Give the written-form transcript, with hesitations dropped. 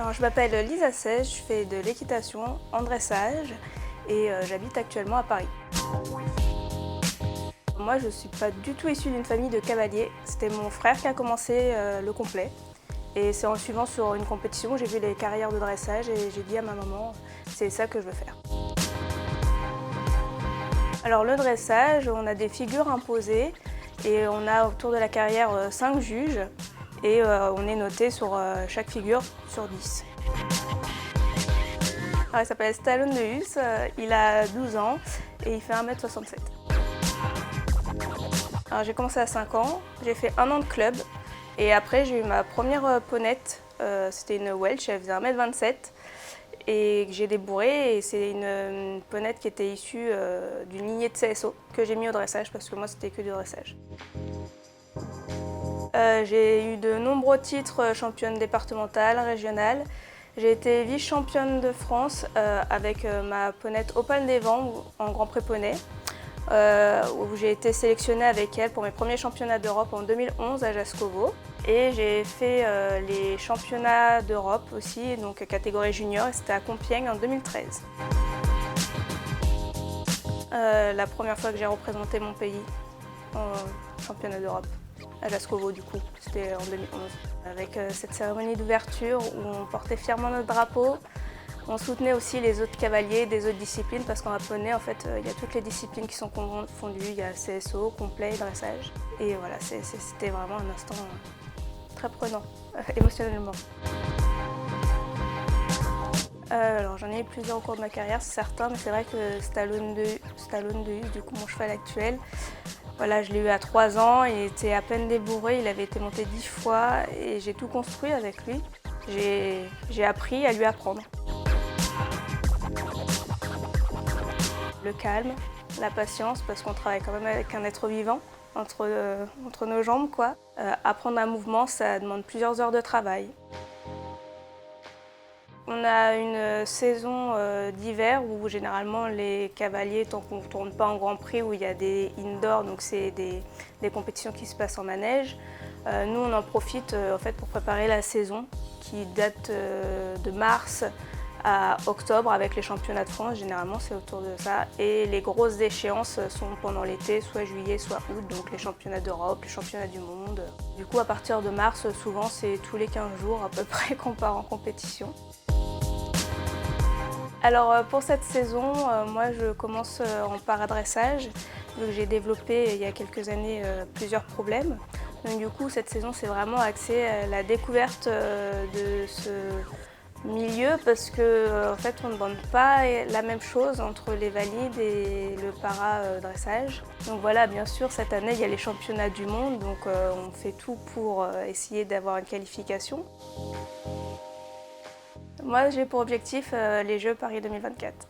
Alors, je m'appelle Lisa Sej, je fais de l'équitation en dressage et j'habite actuellement à Paris. Moi, je ne suis pas du tout issue d'une famille de cavaliers. C'était mon frère qui a commencé le complet. Et c'est en suivant sur une compétition, j'ai vu les carrières de dressage et j'ai dit à ma maman, c'est ça que je veux faire. Alors le dressage, on a des figures imposées et on a autour de la carrière 5 juges et on est noté sur chaque figure sur 10. Alors, il s'appelle Stallone de Hus, il a 12 ans et il fait 1,67 m. Alors j'ai commencé à 5 ans, j'ai fait 1 an de club et après j'ai eu ma première ponette, c'était une Welsh, elle faisait 1,27 m et que j'ai débourrée et c'est une ponette qui était issue d'une lignée de CSO que j'ai mis au dressage parce que moi c'était que du dressage. J'ai eu de nombreux titres championne départementale, régionale. J'ai été vice-championne de France avec ma ponette Opale des Vents en Grand Prix poney, où j'ai été sélectionnée avec elle pour mes premiers championnats d'Europe en 2011 à Jascovo. Et j'ai fait les championnats d'Europe aussi, donc catégorie junior, et c'était à Compiègne en 2013. La première fois que j'ai représenté mon pays en championnat d'Europe, à Jascovo du coup, c'était en 2011. Avec cette cérémonie d'ouverture où on portait fièrement notre drapeau, on soutenait aussi les autres cavaliers des autres disciplines parce qu'en poney, en fait, il y a toutes les disciplines qui sont confondues, il y a CSO, complet, dressage. Et voilà, c'était vraiment un instant très prenant, émotionnellement. Alors j'en ai eu plusieurs au cours de ma carrière, certains, mais c'est vrai que Stallone de Hus, du coup mon cheval actuel, voilà, je l'ai eu à 3 ans, il était à peine débourré, il avait été monté 10 fois et j'ai tout construit avec lui. J'ai appris à lui apprendre. Le calme, la patience, parce qu'on travaille quand même avec un être vivant entre nos jambes, quoi. Apprendre un mouvement, ça demande plusieurs heures de travail. On a une saison d'hiver où généralement les cavaliers, tant qu'on ne tourne pas en Grand Prix où il y a des indoors, donc c'est des compétitions qui se passent en manège, nous on en profite en fait, pour préparer la saison qui date de mars à octobre avec les championnats de France, généralement c'est autour de ça. Et les grosses échéances sont pendant l'été, soit juillet, soit août, donc les championnats d'Europe, les championnats du monde. Du coup à partir de mars, souvent c'est tous les 15 jours à peu près qu'on part en compétition. Alors pour cette saison, moi je commence en paradressage, vu que j'ai développé il y a quelques années plusieurs problèmes. Donc du coup cette saison c'est vraiment axé à la découverte de ce milieu parce que en fait on ne demande pas la même chose entre les valides et le paradressage. Donc voilà, bien sûr cette année il y a les championnats du monde, donc on fait tout pour essayer d'avoir une qualification. Moi, j'ai pour objectif les Jeux Paris 2024.